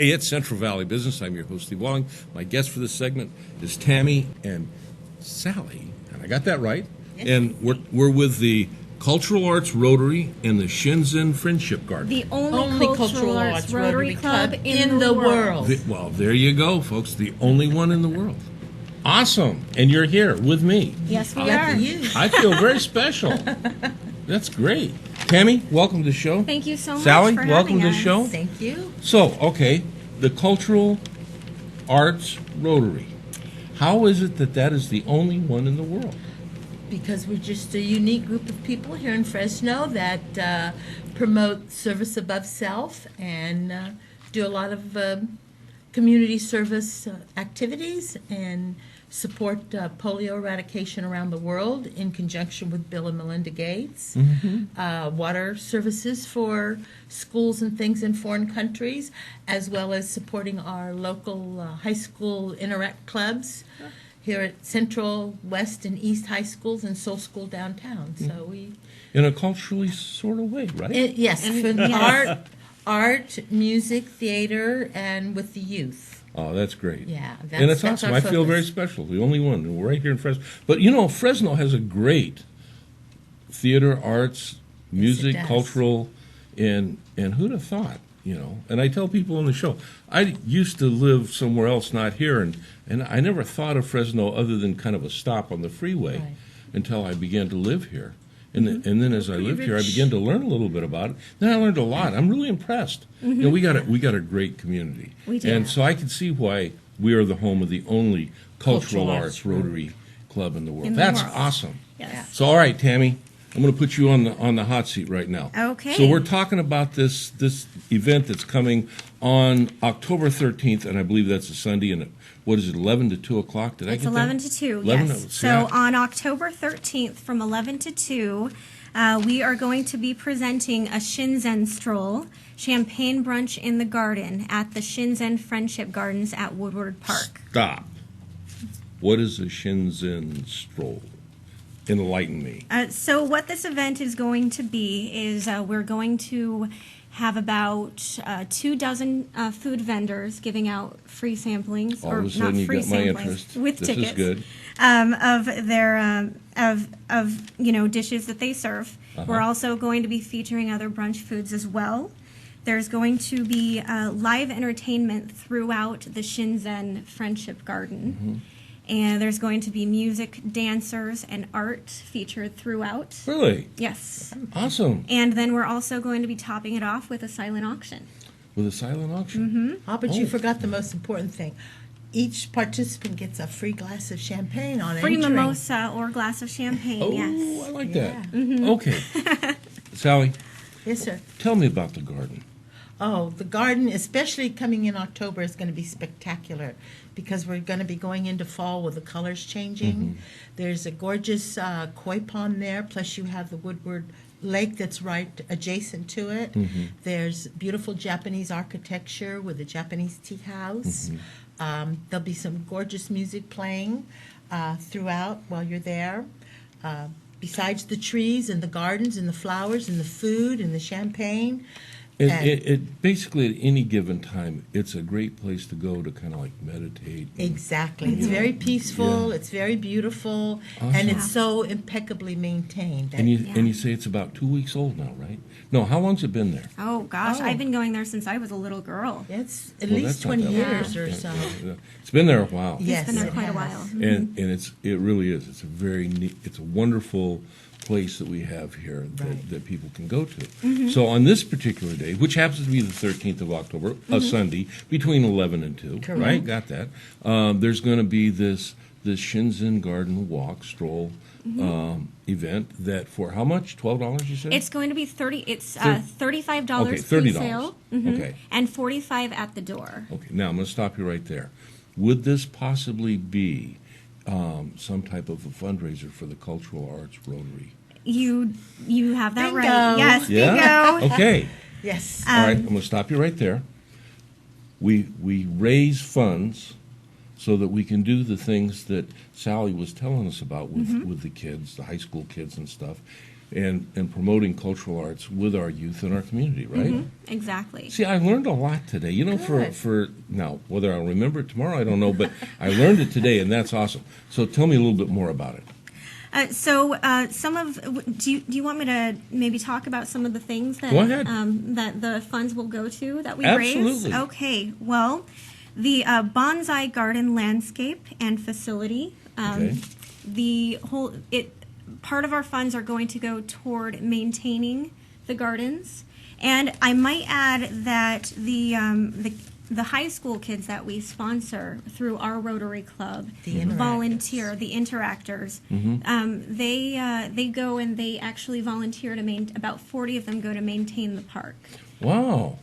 Hey, it's Central Valley Business. I'm your host, Steve Walling. My guest for this segment is Tami and Sally, and I got that right. Yes. And we're with the Cultural Arts Rotary and the Shinzen Friendship Garden. The only cultural arts Rotary Club in the world. Well, there you go, folks. The only one in the world. Awesome. And you're here with me. Yes, we are. I feel very special. That's great. Tami, welcome to the show. Thank you so much Sally, for welcome having to the us. show. Thank you. So, okay, the Cultural Arts Rotary. How is it that is the only one in the world? Because we're just a unique group of people here in Fresno that promote service above self and do a lot of community service activities and support polio eradication around the world in conjunction with Bill and Melinda Gates, water services for schools and things in foreign countries, as well as supporting our local high school interact clubs here at Central, West, and East high schools and Soul School downtown. So we, in a culturally sort of way, right? yes, for art, music, theater, and with the youth. Oh, that's great. Yeah, and it's that's awesome. our I feel very focus. special. The only one. And we're right here in Fresno. But, you know, Fresno has a great theater, arts, music, does. cultural, and who'd have thought, you know? And I tell people on the show, I used to live somewhere else, not here, and I never thought of Fresno other than kind of a stop on the freeway Right. until I began to live here. And then as I Pretty lived here, I rich. began to learn a little bit about it. Then I learned a lot. I'm really impressed. You know, we got a great community. We do. And so I can see why we are the home of the only cultural Cultural arts arts Rotary Club in the world. In the That's world. awesome. Yes. So all right, Tami, I'm going to put you on the hot seat right now. Okay. So we're talking about this event that's coming on October 13th, and I believe that's a Sunday. And what is it, 11 to 2 o'clock? Did I It's get 11 that? to 2, 11 yes. to- So on October 13th from 11 to 2, we are going to be presenting a Shinzen Stroll, champagne brunch in the garden at the Shinzen Friendship Gardens at Woodward Park. Stop. What is a Shinzen Stroll? Enlighten me. So what this event is going to be is we're going to have about 24 food vendors giving out free samplings, All or of a sudden not you free got my samplings, interest. with This tickets is good. of their of dishes that they serve. We're also going to be featuring other brunch foods as well. There's going to be live entertainment throughout the Shinzen Friendship Garden. And there's going to be music, dancers, and art featured throughout. Really? Yes. Awesome. And then we're also going to be topping it off with a silent auction. With a silent auction. But you forgot the most important thing. Each participant gets a free glass of champagne on Free entering. mimosa or glass of champagne, Oh, yes. I like that. Okay. Sally, Yes, sir. tell me about the garden. Oh, the garden, especially coming in October, is going to be spectacular because we're going to be going into fall with the colors changing. There's a gorgeous koi pond there, plus you have the Woodward Lake that's right adjacent to it. There's beautiful Japanese architecture with a Japanese tea house. There'll be some gorgeous music playing throughout while you're there. Besides the trees and the gardens and the flowers and the food and the champagne. It basically at any given time, it's a great place to go to kind of like meditate. Exactly. It's very peaceful. Yeah. It's very beautiful, Awesome. and it's so impeccably maintained. And you say it's about 2 weeks old now, right? No, how long's it been there? Oh, gosh. Oh. I've been going there since I was a little girl. It's at Well, least that's not 20 that long. years or Yeah, so. yeah. It's been there a while. Yes, It's been there it quite a has. while. And it really is. It's a very neat, it's a wonderful place that we have here that people can go to. So on this particular day, which happens to be the 13th of October, a Sunday, between 11 and 2, Correct. right? Got that. There's going to be this Shinzen Garden Walk, Stroll event that for how much? $12, you said? It's going to be $35 Okay, $30. pre-sale, Okay. and $45 at the door. Okay, now I'm going to stop you right there. Would this possibly be some type of a fundraiser for the Cultural Arts Rotary? You have that Bingo. right. Yes, Yeah? bingo. Okay. Yes. All right, I'm going to stop you right there. We raise funds so that we can do the things that Sally was telling us about with the kids, the high school kids and stuff. and promoting cultural arts with our youth and our community, right? Exactly. See, I learned a lot today. You know, Good. for now, whether I'll remember it tomorrow, I don't know, but I learned it today, and that's awesome. So tell me a little bit more about it. Do you want me to maybe talk about some of the things that Go ahead. That the funds will go to that we Absolutely. raise? Okay. Well, the bonsai garden landscape and facility. Okay. Part of our funds are going to go toward maintaining the gardens, and I might add that the high school kids that we sponsor through our Rotary Club The interactors. volunteer, the interactors. They go and they actually volunteer to about 40 of them go to maintain the park. Wow.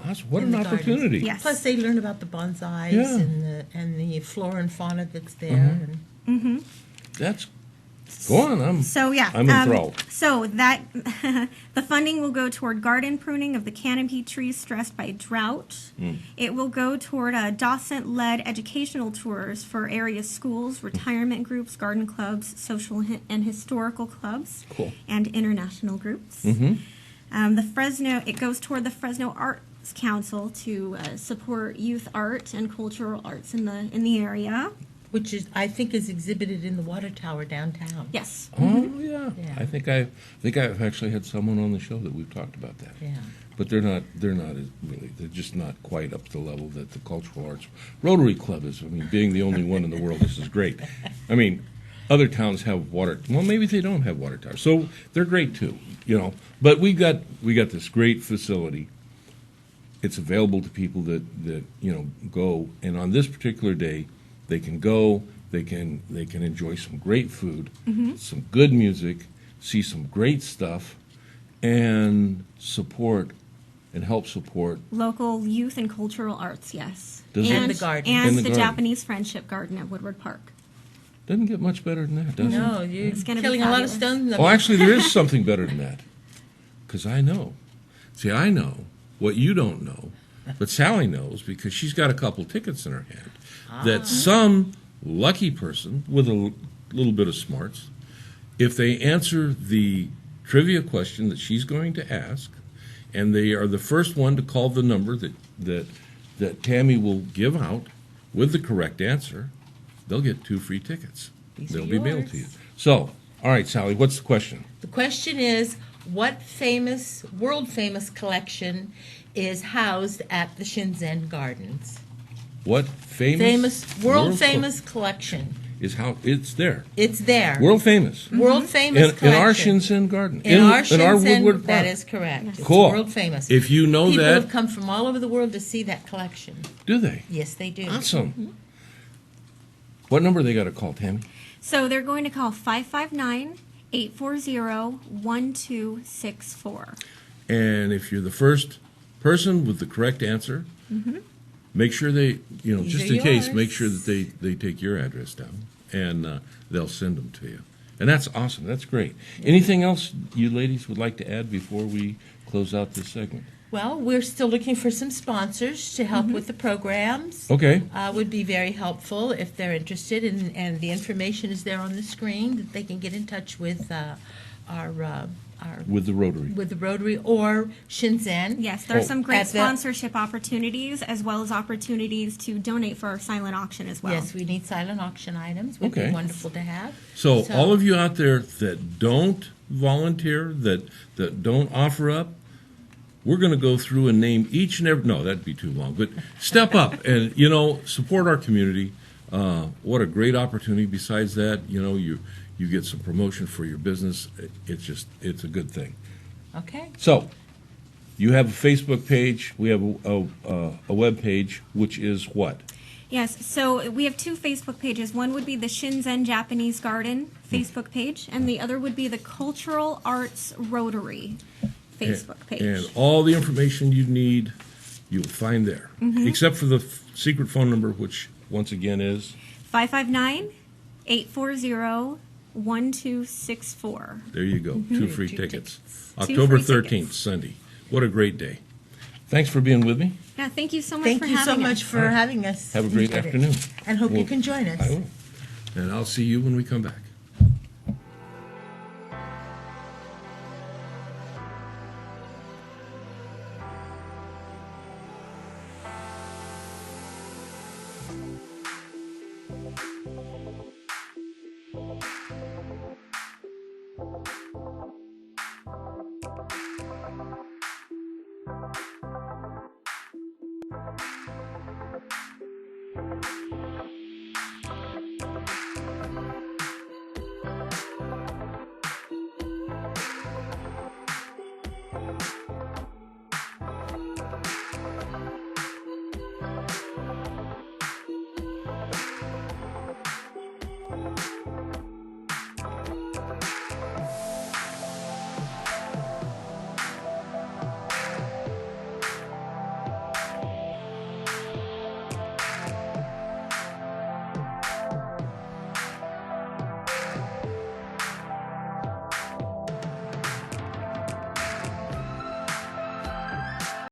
That's what In an the gardens. opportunity. Yes. Plus, they learn about the bonsais Yeah. and the flora and fauna that's there. And That's go on. So yeah, I'm enthralled. So that the funding will go toward garden pruning of the canopy trees stressed by drought. It will go toward docent-led educational tours for area schools, retirement groups, garden clubs, social and historical clubs, Cool. and international groups. It goes toward the Fresno Arts Council to support youth art and cultural arts in the area. which is, I think, is exhibited in the water tower downtown. Yes. Oh yeah. Yeah. I think I've actually had someone on the show that we've talked about that. Yeah. But they're not really, they're just not quite up to the level that the Cultural Arts Rotary Club is. I mean, being the only one in the world, this is great. I mean, other towns have water, well, maybe they don't have water towers, so they're great too, you know. But we got this great facility. It's available to people that you know go, and on this particular day, they can go, they can enjoy some great food, some good music, see some great stuff, and help support. Local youth and cultural arts, yes. Does it- And the garden. And And the the garden. Japanese Friendship Garden at Woodward Park. Doesn't get much better than that, does it? No, you're It's gonna be killing a lot of fabulous. stones. Well, actually, there is something better than that. Because I know. See, I know what you don't know, but Sally knows because she's got a couple tickets in her hand that some lucky person with a little bit of smarts, if they answer the trivia question that she's going to ask, and they are the first one to call the number that Tami will give out with the correct answer, they'll get 2 free tickets. These They'll are be mailed yours. to you. So, all right, Sally, what's the question? The question is, what famous, world-famous collection is housed at the Shinzen Gardens? What famous World-famous collection. is how it's there. It's there. World famous. World-famous In collection. our Shinzen garden. In our Shinzen, Woodward that Park. is correct. It's Cool. world-famous. If you know People that, have come from all over the world to see that collection. do they? Yes, they do. Awesome. What number they got to call, Tami? So they're going to call 559-840-1264. And if you're the first person with the correct answer, make sure they, These just are in case, yours. make sure that they take your address down and they'll send them to you. And that's awesome. That's great. Anything else you ladies would like to add before we close out this segment? Well, we're still looking for some sponsors to help with the programs. Okay. Would be very helpful if they're interested, and the information is there on the screen that they can get in touch with our With the Rotary. with the Rotary or Shinzen. Yes, there are some great At the- sponsorship opportunities as well as opportunities to donate for our silent auction as well. Yes, we need silent auction items. Would Okay. be wonderful to have. So all of you out there that don't volunteer, that don't offer up, we're going to go through and name each and every. No, that'd be too long. But step up and support our community. What a great opportunity! Besides that, you get some promotion for your business. It's a good thing. Okay. So you have a Facebook page. We have a web page, which is what? Yes, so we have 2 Facebook pages. One would be the Shinzen Japanese Garden Facebook page, and the other would be the Cultural Arts Rotary Facebook page. And all the information you need, you'll find there, except for the secret phone number, which once again is 559-840-1264. there. You go, 2 free Two tickets. tickets. October free 13th, tickets. Sunday. What a great day! Thanks for being with me. Yeah, thank you so much Thank for you having so us. much for having us. Have a great Enjoyed it. afternoon. And hope you Well, can join us. I will, and I'll see you when we come back.